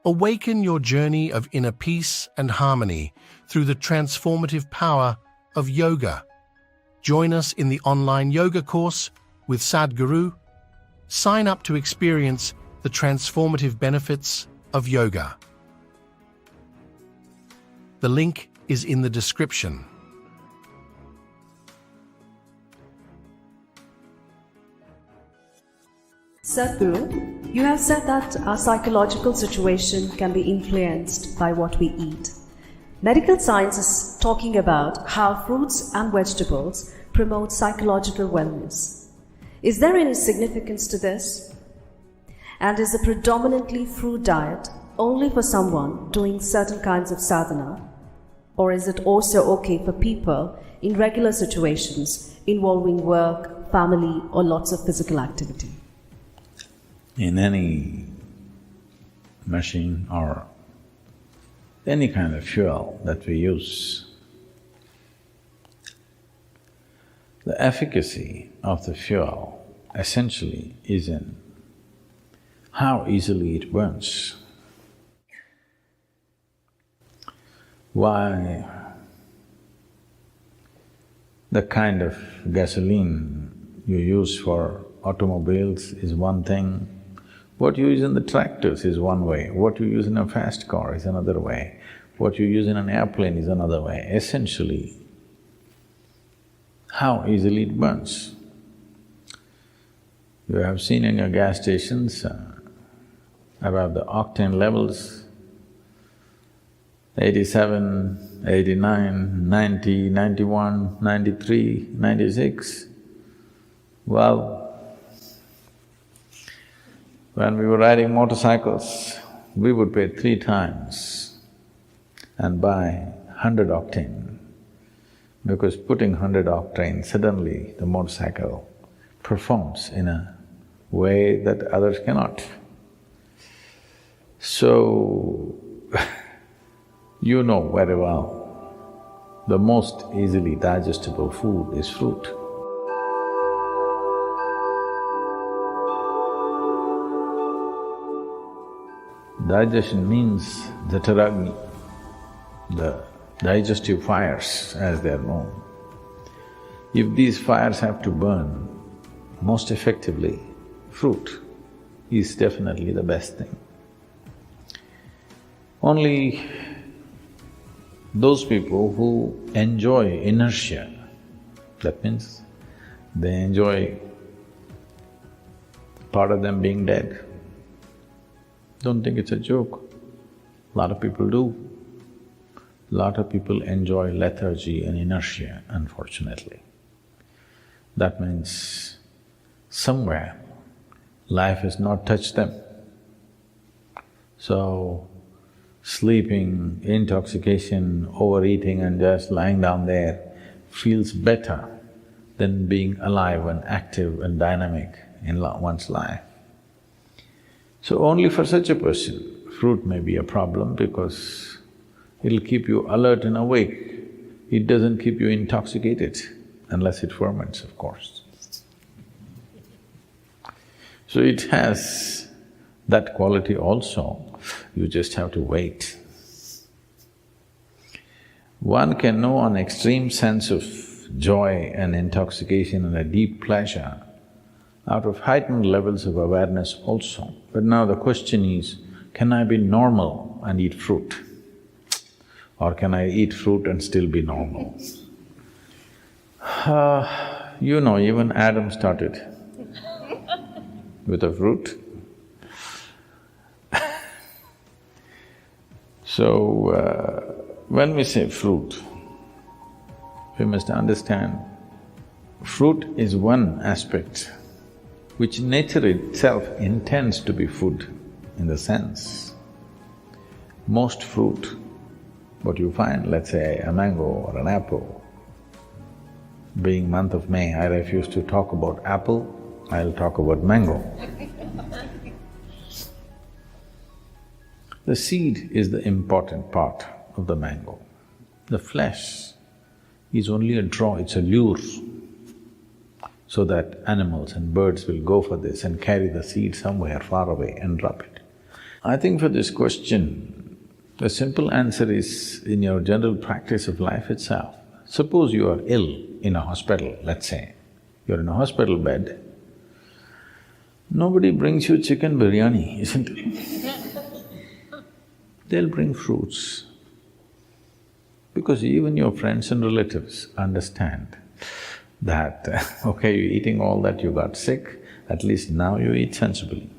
Awaken your journey of inner peace and harmony through the transformative power of yoga. Join us in the online yoga course with Sadhguru. Sign up to experience the transformative benefits of yoga. The link is in the description. Sadhguru, you have said that our psychological situation can be influenced by what we eat. Medical science is talking about how fruits and vegetables promote psychological wellness. Is there any significance to this? And is a predominantly fruit diet only for someone doing certain kinds of sadhana? Or is it also okay for people in regular situations involving work, family, or lots of physical activity? In any machine or any kind of fuel that we use, the efficacy of the fuel essentially is in how easily it burns. Why the kind of gasoline you use for automobiles is one thing, what you use in the tractors is one way, what you use in a fast car is another way, what you use in an airplane is another way. Essentially, how easily it burns. You have seen in your gas stations about the octane levels, 87, 89, 90, 91, 93, 96. Well, when we were riding motorcycles, we would pay 3 times and buy 100 octane, because putting 100 octane, suddenly the motorcycle performs in a way that others cannot. So, you know very well, the most easily digestible food is fruit. Digestion means the taragni, the digestive fires as they are known. If these fires have to burn most effectively, fruit is definitely the best thing. Only those people who enjoy inertia, that means they enjoy part of them being dead. Don't think it's a joke. A lot of people do. A lot of people enjoy lethargy and inertia, unfortunately. That means somewhere life has not touched them. So, sleeping, intoxication, overeating and just lying down there feels better than being alive and active and dynamic in one's life. So only for such a person, fruit may be a problem because it'll keep you alert and awake. It doesn't keep you intoxicated, unless it ferments, of course. So it has that quality also, you just have to wait. One can know an extreme sense of joy and intoxication and a deep pleasure out of heightened levels of awareness also. But now the question is, can I be normal and eat fruit? Or can I eat fruit and still be normal? You know, even Adam started with a fruit. So, when we say fruit, we must understand, fruit is one aspect which nature itself intends to be food in the sense. Most fruit, what you find, let's say a mango or an apple, being month of May, I refuse to talk about apple, I'll talk about mango. The seed is the important part of the mango. The flesh is only a draw, it's a lure, so that animals and birds will go for this and carry the seed somewhere far away and drop it. I think for this question, the simple answer is in your general practice of life itself. Suppose you are ill in a hospital, let's say, you're in a hospital bed, nobody brings you chicken biryani, isn't it? They'll bring fruits. Because even your friends and relatives understand that, okay, you're eating all that, you got sick, at least now you eat sensibly.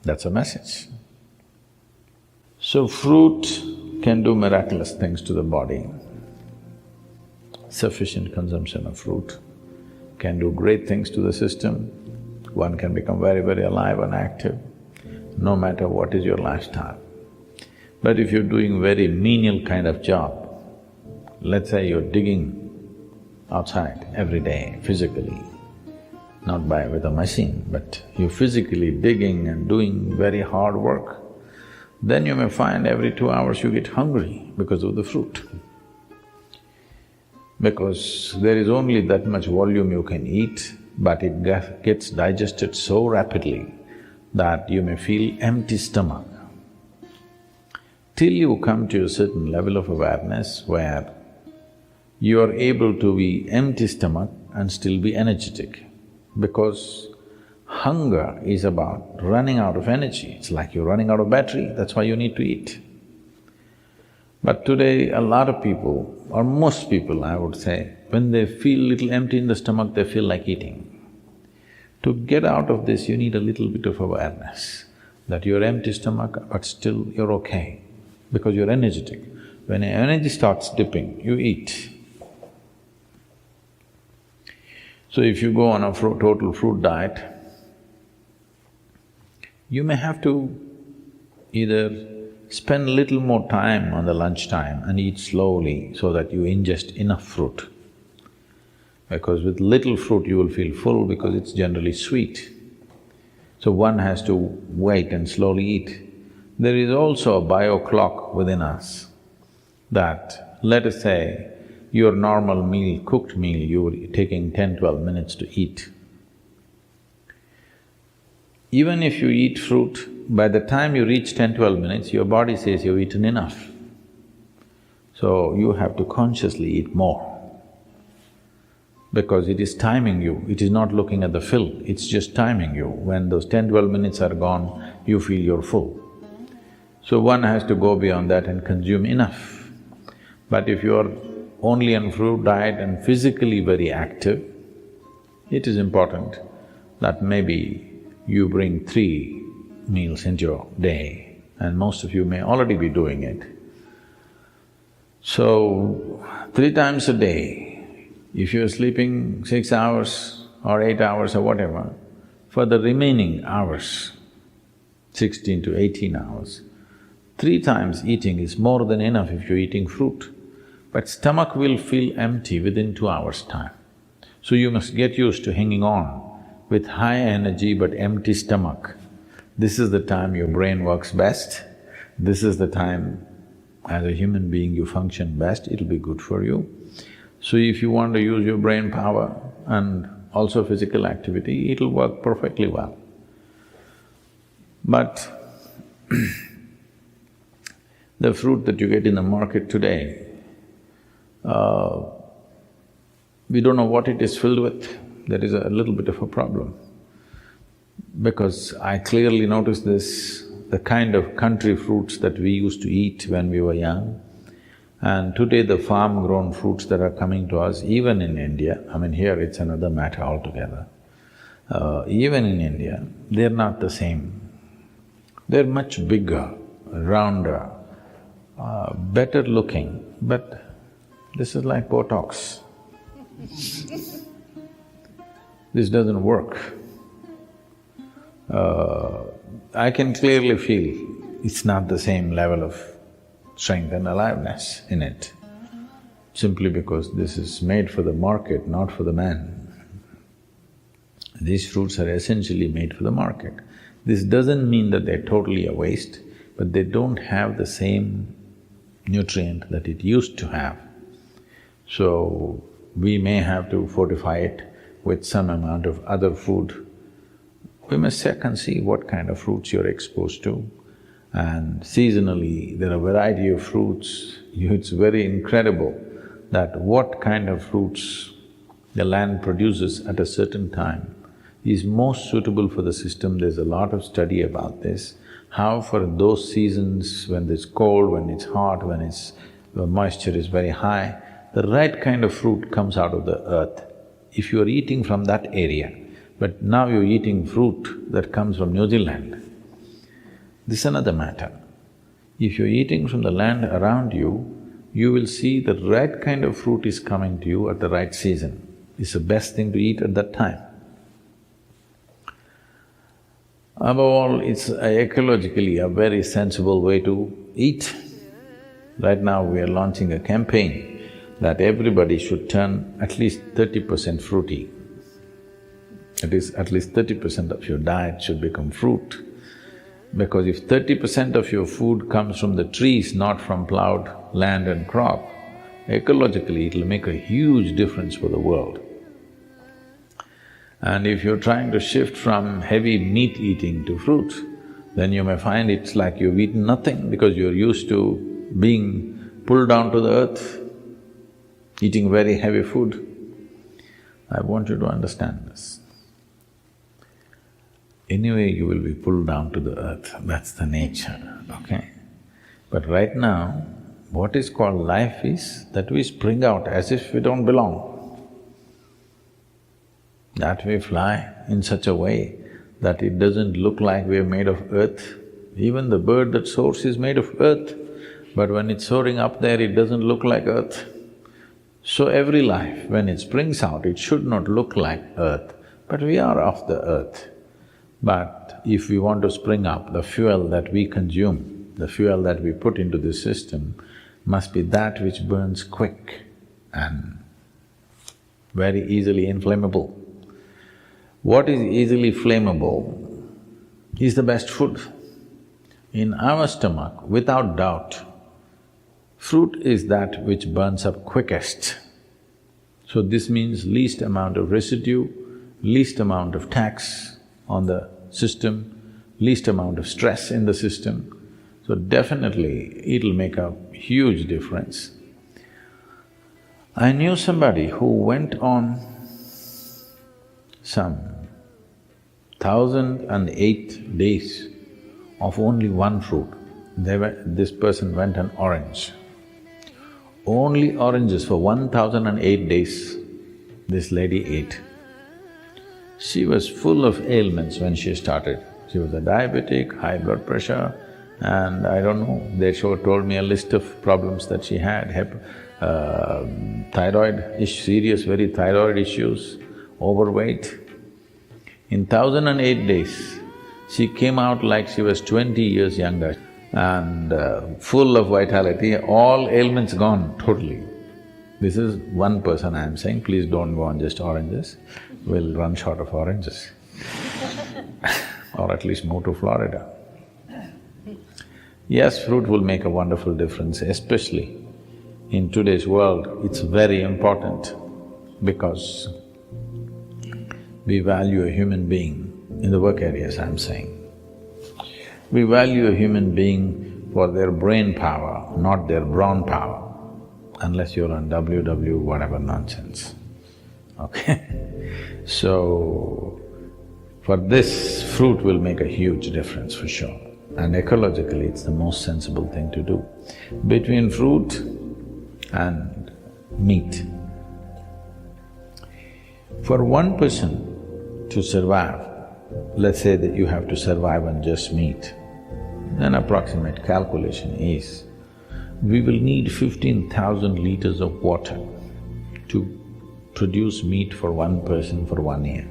That's a message. So fruit can do miraculous things to the body. Sufficient consumption of fruit can do great things to the system. One can become very, very alive and active, no matter what is your lifestyle. But if you're doing very menial kind of job, let's say you're digging outside every day physically, not with a machine, but you're physically digging and doing very hard work, then you may find every 2 hours you get hungry because of the fruit. Because there is only that much volume you can eat, but it gets digested so rapidly that you may feel empty stomach. Till you come to a certain level of awareness where you are able to be empty stomach and still be energetic, because hunger is about running out of energy. It's like you're running out of battery, that's why you need to eat. But today, a lot of people, or most people I would say, when they feel little empty in the stomach, they feel like eating. To get out of this, you need a little bit of awareness that you're empty stomach, but still you're okay, because you're energetic. When your energy starts dipping, you eat. So if you go on a total fruit diet, you may have to either spend little more time on the lunchtime and eat slowly so that you ingest enough fruit. Because with little fruit you will feel full because it's generally sweet. So one has to wait and slowly eat. There is also a bio clock within us that, let us say, your normal meal, cooked meal, you're taking 10-12 minutes to eat. Even if you eat fruit, by the time you reach 10-12 minutes, your body says you've eaten enough. So you have to consciously eat more, because it is timing you, it is not looking at the fill, it's just timing you. When those 10-12 minutes are gone, you feel you're full. So one has to go beyond that and consume enough. But if you're only on fruit diet and physically very active, it is important that maybe you bring 3 meals into your day, and most of you may already be doing it. So, 3 times a day, if you're sleeping 6 hours or 8 hours or whatever, for the remaining hours, 16 to 18 hours, 3 times eating is more than enough if you're eating fruit. But stomach will feel empty within 2 hours' time. So you must get used to hanging on with high energy but empty stomach. This is the time your brain works best, this is the time as a human being you function best, it'll be good for you. So if you want to use your brain power and also physical activity, it'll work perfectly well. But the fruit that you get in the market today, we don't know what it is filled with. There is a little bit of a problem. Because I clearly noticed this, the kind of country fruits that we used to eat when we were young, and today the farm-grown fruits that are coming to us, even in India, I mean here it's another matter altogether, even in India, they're not the same. They're much bigger, rounder, better looking, but this is like Botox. This doesn't work. I can clearly feel it's not the same level of strength and aliveness in it, simply because this is made for the market, not for the man. These fruits are essentially made for the market. This doesn't mean that they're totally a waste, but they don't have the same nutrient that it used to have. So, we may have to fortify it with some amount of other food. We must check and see what kind of fruits you're exposed to And seasonally, there are variety of fruits. It's very incredible that what kind of fruits the land produces at a certain time is most suitable for the system. There's a lot of study about this, how for those seasons when it's cold, when it's hot, when the moisture is very high, the right kind of fruit comes out of the earth. If you're eating from that area, but now you're eating fruit that comes from New Zealand, this is another matter. If you're eating from the land around you, you will see the right kind of fruit is coming to you at the right season. It's the best thing to eat at that time. Above all, it's ecologically a very sensible way to eat. Right now we are launching a campaign that everybody should turn at least 30% fruity. It is at least 30% of your diet should become fruit. Because if 30% of your food comes from the trees, not from plowed land and crop, ecologically it'll make a huge difference for the world. And if you're trying to shift from heavy meat eating to fruit, then you may find it's like you've eaten nothing because you're used to being pulled down to the earth, eating very heavy food. I want you to understand this. Anyway, you will be pulled down to the earth, that's the nature, okay? But right now, what is called life is that we spring out as if we don't belong. That we fly in such a way that it doesn't look like we're made of earth. Even the bird that soars is made of earth, but when it's soaring up there, it doesn't look like earth. So every life, when it springs out, it should not look like earth, but we are of the earth. But if we want to spring up, the fuel that we consume, the fuel that we put into this system must be that which burns quick and very easily inflammable. What is easily flammable is the best food. In our stomach, without doubt, fruit is that which burns up quickest. So this means least amount of residue, least amount of tax on the system, least amount of stress in the system. So definitely it'll make a huge difference. I knew somebody who went on some 1,008 days of only one fruit. This person went on orange. Only oranges for 1,008 days this lady ate. She was full of ailments when she started. She was a diabetic, high blood pressure, and I don't know, they told me a list of problems that she had, serious very thyroid issues, overweight. In 1,008 days, she came out like she was 20 years younger and full of vitality, all ailments gone totally. This is one person I am saying, please don't go on just oranges, we'll run short of oranges or at least move to Florida. Yes, fruit will make a wonderful difference, especially in today's world, it's very important because we value a human being, in the work areas I'm saying. We value a human being for their brain power, not their brawn power, unless you're on WW whatever nonsense, okay? So, for this, fruit will make a huge difference for sure. And ecologically, it's the most sensible thing to do. Between fruit and meat, for one person to survive, let's say that you have to survive on just meat, an approximate calculation is, we will need 15,000 liters of water to produce meat for one person for 1 year.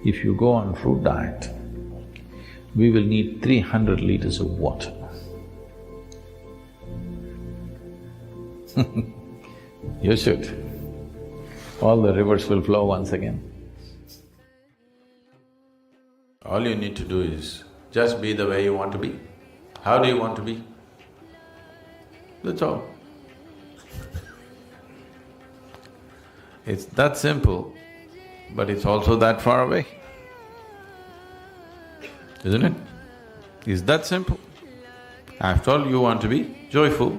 If you go on fruit diet, we will need 300 liters of water. You should. All the rivers will flow once again. All you need to do is just be the way you want to be. How do you want to be? That's all. It's that simple, but it's also that far away, isn't it? It's that simple. After all, you want to be joyful,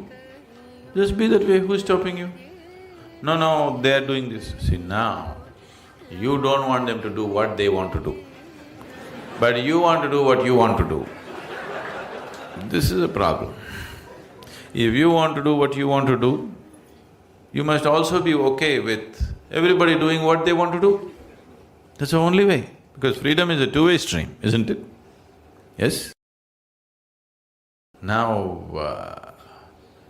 just be that way, who's stopping you? No, no, they're doing this. See, now, you don't want them to do what they want to do, but you want to do what you want to do. This is a problem. If you want to do what you want to do, you must also be okay with everybody doing what they want to do. That's the only way, because freedom is a two-way stream, isn't it? Yes? Now,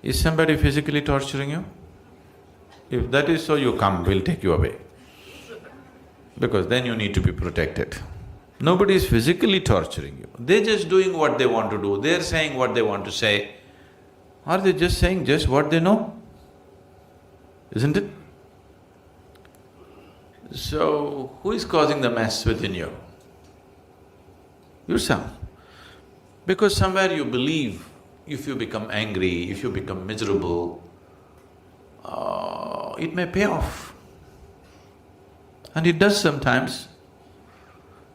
is somebody physically torturing you? If that is so, you come, we'll take you away. Because then you need to be protected. Nobody is physically torturing you, they're just doing what they want to do, they're saying what they want to say. Are they just saying just what they know? Isn't it? So, who is causing the mess within you? Yourself. Because somewhere you believe if you become angry, if you become miserable, it may pay off. And it does sometimes.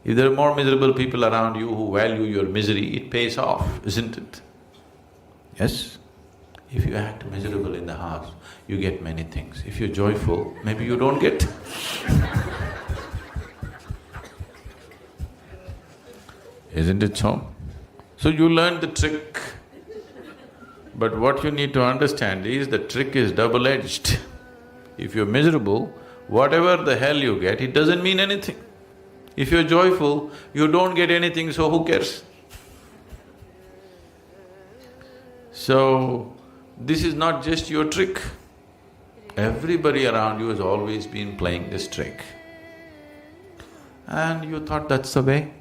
If there are more miserable people around you who value your misery, it pays off, isn't it? Yes? If you act miserable in the house, you get many things. If you're joyful, maybe you don't get. Isn't it so? So you learn the trick. But what you need to understand is the trick is double-edged. If you're miserable, whatever the hell you get, it doesn't mean anything. If you're joyful, you don't get anything, so who cares? So, this is not just your trick. Everybody around you has always been playing this trick. And you thought that's the way.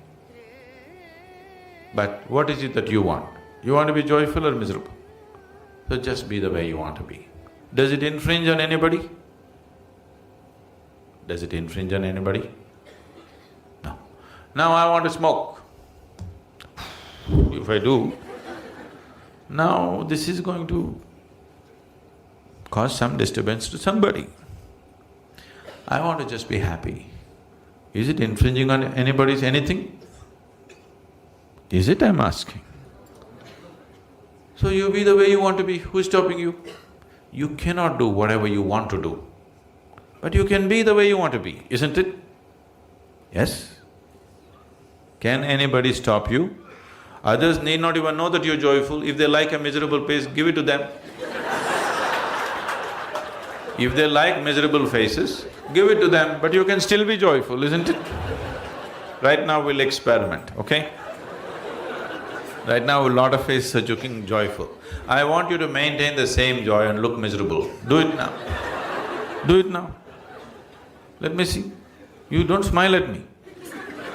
But what is it that you want? You want to be joyful or miserable? So just be the way you want to be. Does it infringe on anybody? Does it infringe on anybody? No. Now I want to smoke. If I do, now this is going to cause some disturbance to somebody. I want to just be happy. Is it infringing on anybody's anything? Is it, I'm asking? So you be the way you want to be, who's stopping you? You cannot do whatever you want to do, but you can be the way you want to be, isn't it? Yes? Can anybody stop you? Others need not even know that you're joyful. If they like a miserable face, give it to them. If they like miserable faces, give it to them, but you can still be joyful, isn't it? Right now we'll experiment, okay? Right now a lot of faces are looking joyful. I want you to maintain the same joy and look miserable. Do it now. Do it now. Let me see. You don't smile at me.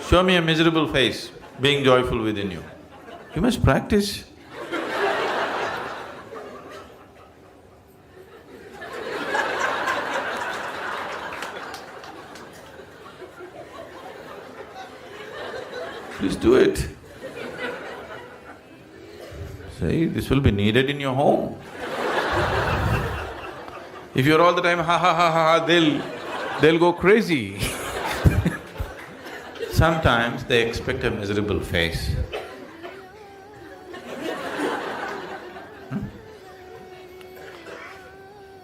Show me a miserable face being joyful within you. You must practice. Please do it. See, this will be needed in your home. If you're all the time ha ha ha ha, they'll go crazy. Sometimes they expect a miserable face.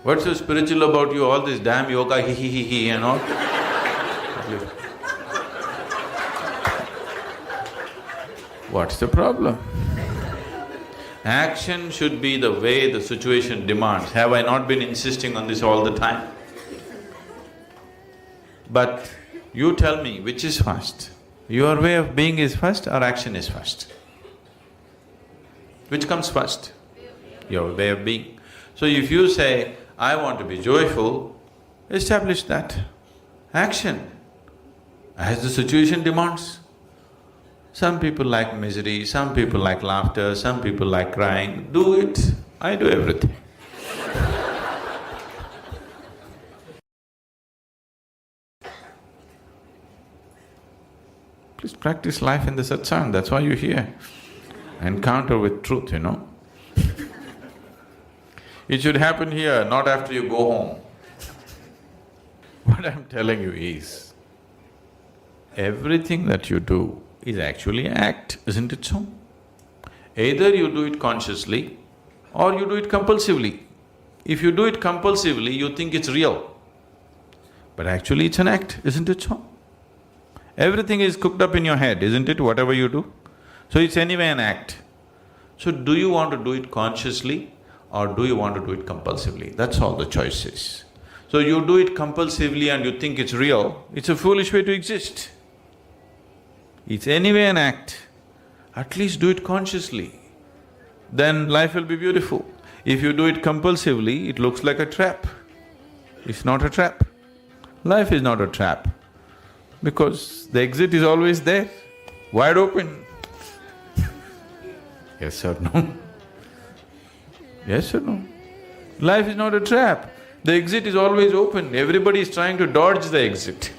What's so spiritual about you, all this damn yoga, he and all? What's the problem? Action should be the way the situation demands. Have I not been insisting on this all the time? But you tell me, which is first? Your way of being is first or action is first? Which comes first? Your way of being. So if you say, I want to be joyful, establish that. Action, as the situation demands. Some people like misery, some people like laughter, some people like crying. Do it. I do everything. Please practice life in the satsang, that's why you're here. Encounter with truth, you know. It should happen here, not after you go home. What I'm telling you is, everything that you do is actually act, isn't it so? Either you do it consciously or you do it compulsively. If you do it compulsively, you think it's real. But actually it's an act, isn't it so? Everything is cooked up in your head, isn't it, whatever you do? So it's anyway an act. So do you want to do it consciously or do you want to do it compulsively? That's all the choice is. So you do it compulsively and you think it's real, it's a foolish way to exist. It's anyway an act. At least do it consciously. Then life will be beautiful. If you do it compulsively, it looks like a trap. It's not a trap. Life is not a trap because the exit is always there, wide open. Yes or no? Yes or no? Life is not a trap. The exit is always open. Everybody is trying to dodge the exit.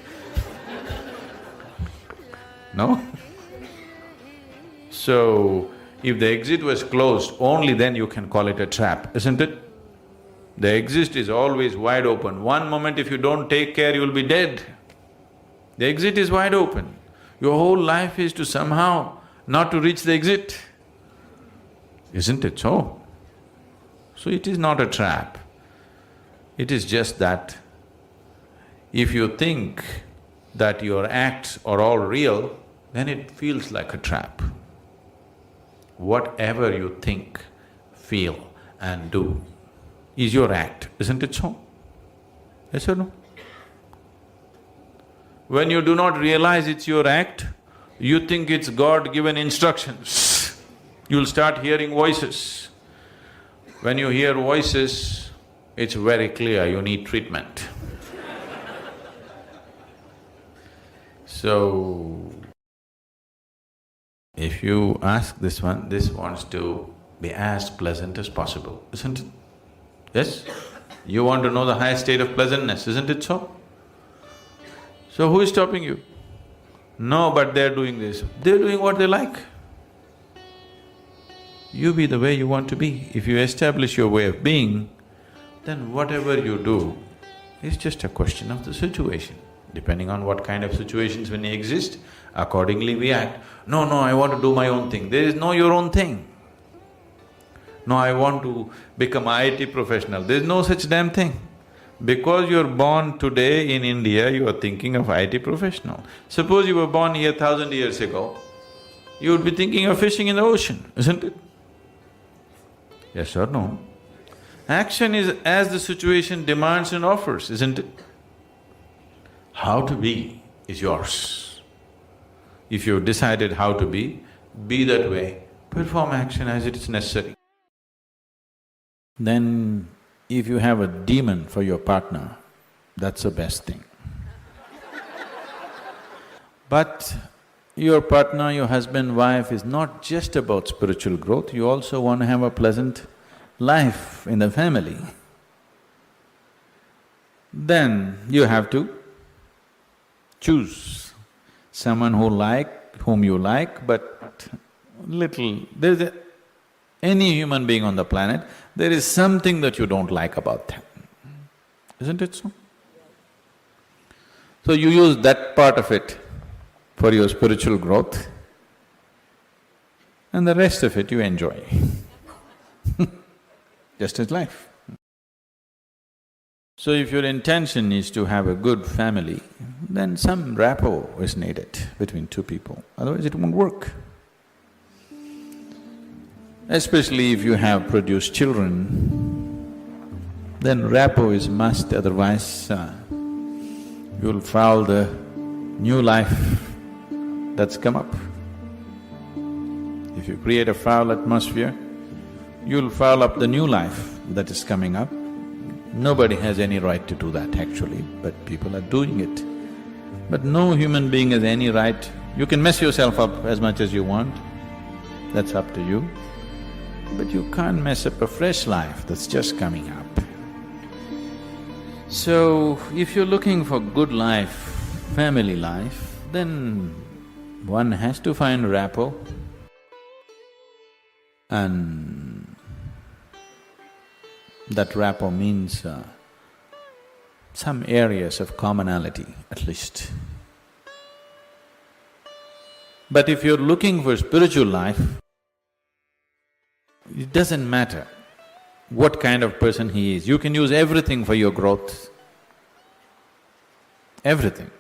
No? So, if the exit was closed, only then you can call it a trap, isn't it? The exit is always wide open. One moment if you don't take care, you will be dead. The exit is wide open. Your whole life is to somehow not to reach the exit. Isn't it so? So it is not a trap. It is just that if you think that your acts are all real, then it feels like a trap. Whatever you think, feel and do is your act, isn't it so? Yes or no? When you do not realize it's your act, you think it's God-given instructions. You'll start hearing voices. When you hear voices, it's very clear you need treatment. So, if you ask this one, this wants to be as pleasant as possible, isn't it? Yes? You want to know the highest state of pleasantness, isn't it so? So who is stopping you? No, but they're doing this. They're doing what they like. You be the way you want to be. If you establish your way of being, then whatever you do is just a question of the situation. Depending on what kind of situations when they exist, accordingly we act. No, I want to do my own thing. There is no your own thing. No, I want to become IT professional. There is no such damn thing. Because you're born today in India, you are thinking of IT professional. Suppose you were born here 1,000 years ago, you would be thinking of fishing in the ocean, isn't it? Yes or no? Action is as the situation demands and offers, isn't it? How to be is yours. If you've decided how to be that way, perform action as it is necessary. Then, if you have a demon for your partner, that's the best thing. But your partner, your husband, wife is not just about spiritual growth, you also want to have a pleasant life in the family. Then you have to choose someone whom you like, but any human being on the planet, there is something that you don't like about them, isn't it so? So you use that part of it for your spiritual growth and the rest of it you enjoy. Just as life. So if your intention is to have a good family, then some rapport is needed between two people, otherwise it won't work. Especially if you have produced children, then rapport is must, otherwise you'll foul the new life that's come up. If you create a foul atmosphere, you'll foul up the new life that is coming up. Nobody has any right to do that actually, but people are doing it. But no human being has any right. You can mess yourself up as much as you want, that's up to you. But you can't mess up a fresh life that's just coming up. So, if you're looking for good life, family life, then one has to find rapport and that rapport means some areas of commonality at least. But if you're looking for spiritual life, It doesn't matter what kind of person he is, you can use everything for your growth. Everything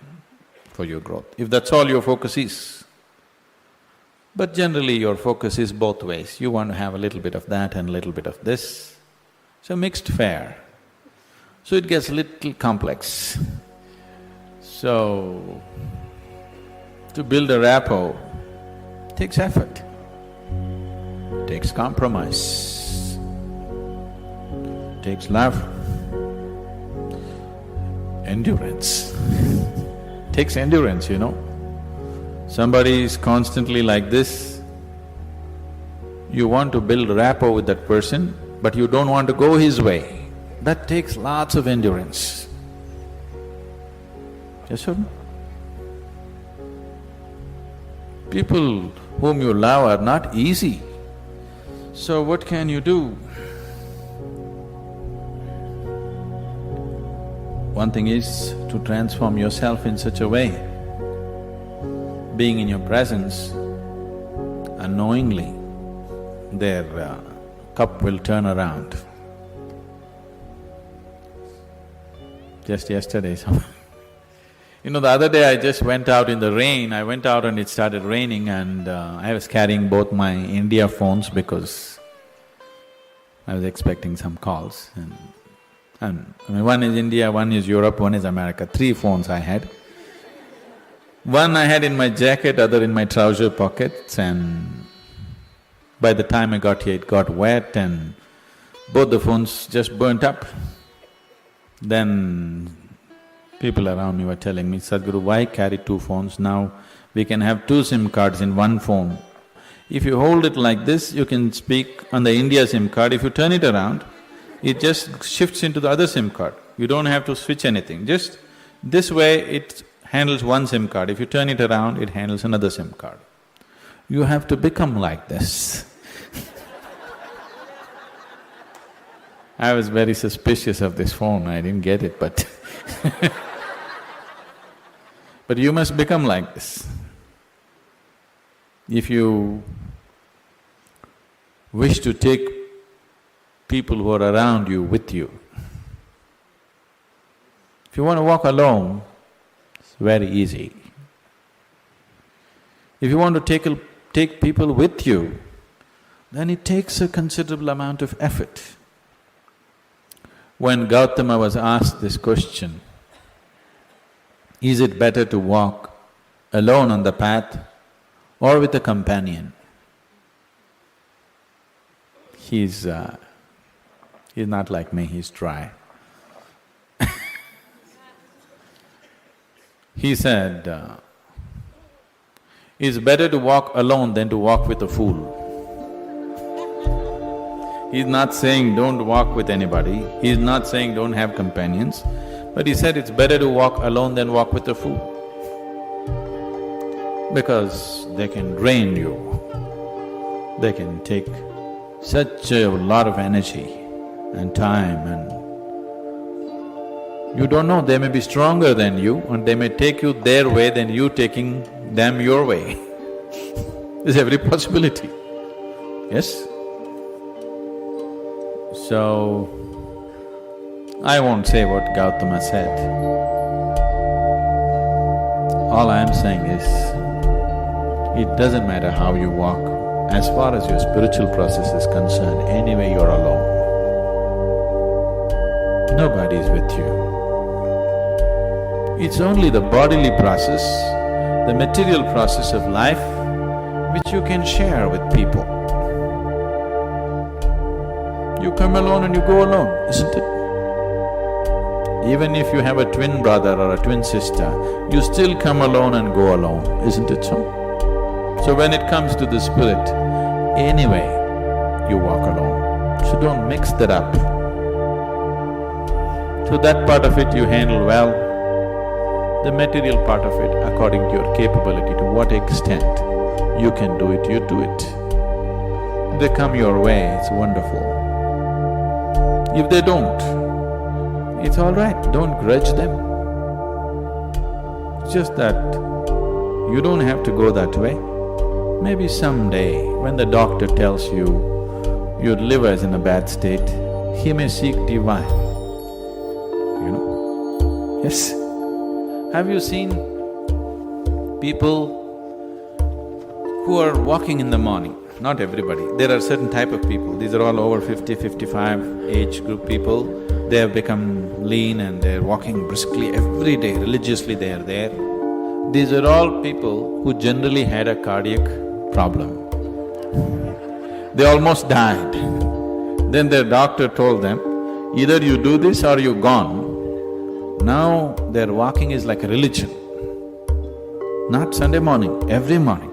for your growth, if that's all your focus is. But generally your focus is both ways, you want to have a little bit of that and a little bit of this. So mixed fare. So it gets a little complex. So, to build a rapport takes effort, takes compromise, takes love, endurance. Takes endurance, you know. Somebody is constantly like this, you want to build rapport with that person, but you don't want to go his way. That takes lots of endurance. Yes or no? People whom you love are not easy. So what can you do? One thing is to transform yourself in such a way, being in your presence, unknowingly, their cup will turn around. Just yesterday, you know, the other day I just went out in the rain, I went out and it started raining and I was carrying both my India phones because I was expecting some calls and I mean, one is India, one is Europe, one is America, 3 phones I had. One I had in my jacket, other in my trouser pockets, and by the time I got here it got wet and both the phones just burnt up. Then people around me were telling me, Sadhguru, why carry 2 phones? Now we can have 2 SIM cards in one phone. If you hold it like this, you can speak on the India SIM card. If you turn it around, it just shifts into the other SIM card. You don't have to switch anything, just this way it handles one SIM card. If you turn it around, it handles another SIM card. You have to become like this. I was very suspicious of this phone, I didn't get it, but but you must become like this. If you wish to take people who are around you with you, if you want to walk alone, it's very easy. If you want to take people with you, then it takes a considerable amount of effort. When Gautama was asked this question, is it better to walk alone on the path or with a companion? He's not like me, he's dry. He said, it's better to walk alone than to walk with a fool. He's not saying don't walk with anybody, he's not saying don't have companions, but he said it's better to walk alone than walk with a fool. Because they can drain you, they can take such a lot of energy and time, and you don't know, they may be stronger than you and they may take you their way than you taking them your way. There's every possibility, yes? So, I won't say what Gautama said. All I am saying is, it doesn't matter how you walk, as far as your spiritual process is concerned, anyway you're alone. Nobody is with you. It's only the bodily process, the material process of life, which you can share with people. You come alone and you go alone, isn't it? Even if you have a twin brother or a twin sister, you still come alone and go alone, isn't it so? So when it comes to the spirit, anyway, you walk alone, so don't mix that up. So that part of it you handle well, the material part of it according to your capability, to what extent you can do it, you do it. They come your way, it's wonderful. If they don't, it's all right, don't grudge them. It's just that you don't have to go that way. Maybe someday when the doctor tells you, your liver is in a bad state, he may seek divine, you know? Yes. Have you seen people who are walking in the morning? Not everybody, there are certain type of people, these are all over 50, 55 age group people. They have become lean and they're walking briskly every day, religiously they are there. These are all people who generally had a cardiac problem. They almost died. Then their doctor told them, either you do this or you're gone. Now their walking is like a religion. Not Sunday morning, every morning.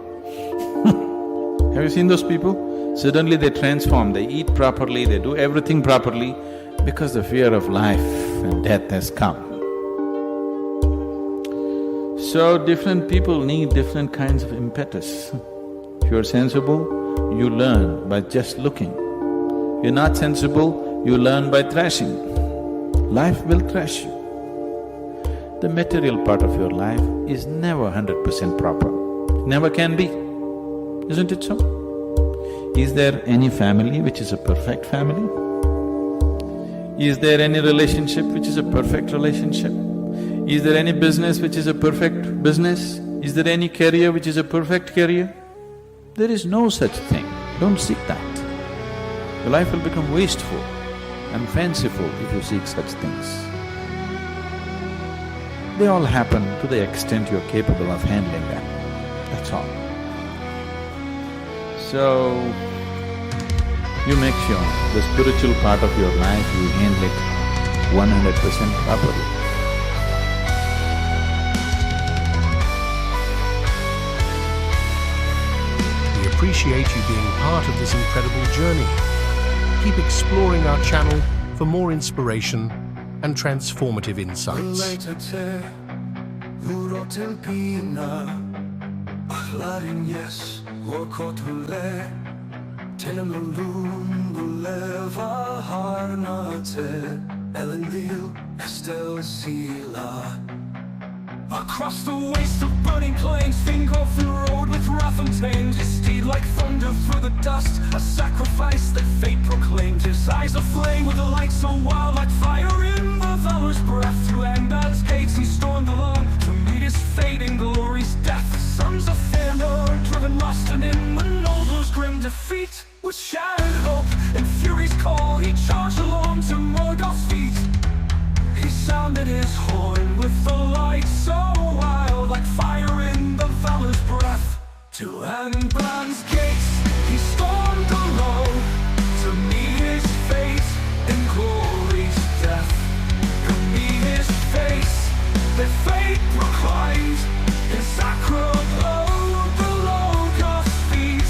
Have you seen those people? Suddenly they transform, they eat properly, they do everything properly because the fear of life and death has come. So different people need different kinds of impetus. If you're sensible, you learn by just looking. You're not sensible, you learn by thrashing. Life will thrash you. The material part of your life is never 100% proper, never can be. Isn't it so? Is there any family which is a perfect family? Is there any relationship which is a perfect relationship? Is there any business which is a perfect business? Is there any career which is a perfect career? There is no such thing, don't seek that. Your life will become wasteful and fanciful if you seek such things. They all happen to the extent you're capable of handling them, that's all. So, you make sure the spiritual part of your life, you handle it 100% properly. We appreciate you being part of this incredible journey. Keep exploring our channel for more inspiration and transformative insights. Across the waste of burning plains, think of the road with wrath untamed. His steed like thunder through the dust, a sacrifice that fate proclaimed. His eyes aflame with a light so wild, like fire in the valor's breath. Through Angband's gates he stormed along to meet his fate in glory's death. The sons of Fëanor, driven lost and in Manoldo's grim defeat. With shattered hope and fury's call, he charged along to Morgoth's feet. He sounded his horn with the light so wild, like fire in the valor's breath. To Angband's gates he stormed alone to meet his fate in glory's death. To meet his face that fate proclaimed in sacred blow below God's feet.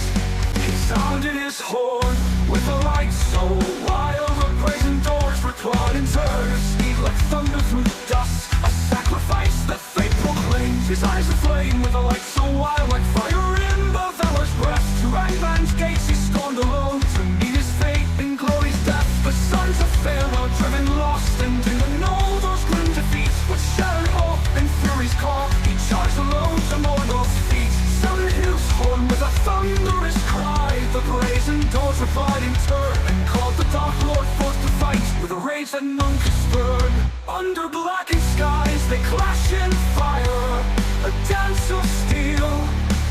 He sounded his horn with a light so wild, the brazen doors were clawed and turned. Like thunder through the dust, a sacrifice that fate proclaimed. His eyes aflame with a light so wild, like fire in the valor's breath. To Angband's gates he stormed alone to meet his fate in glory's death. The sons of Fëanor, driven lost and didn't know those grim defeats. With shattered hope and fury's call, he charged alone to Morgoth's feet. Sounded his horn with a thunderous cry. The brazen doors replied in turn and called the Dark Lord forth to fight with a rage that none could spurn. Under blackened skies they clash in fire, a dance of steel,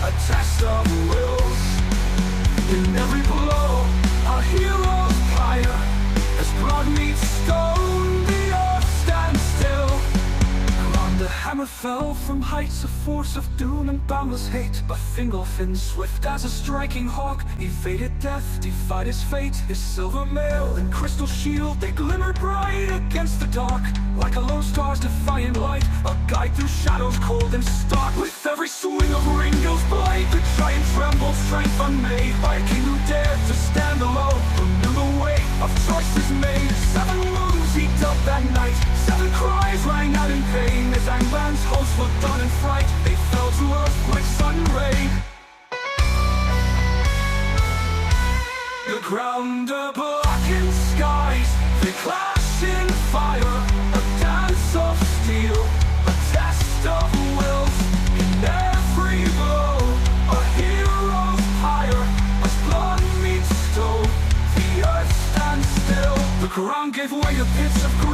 a test of wills. In every blow, a hero's pyre, as blood meets stone, the earth stands still. The hammer fell from heights, a force of doom and boundless hate. But Fingolfin, swift as a striking hawk, evaded death, defied his fate. His silver mail and crystal shield, they glimmered bright against the dark, like a lone star's defiant light, a guide through shadows cold and stark. With every swing of Ringill's blade, the giant trembled, strength unmade, by a king who dared to stand alone, who knew the way of choices made. 7 wounds he dealt that night, 7 cries rang out in pain. As Angband's hosts looked on in fright, they fell to earth like sudden rain. The ground, the blackened skies, they clash in fire, a dance of steel, a test of wills. In every blow, a hero's pyre, as blood meets stone, the give way to pits of greed.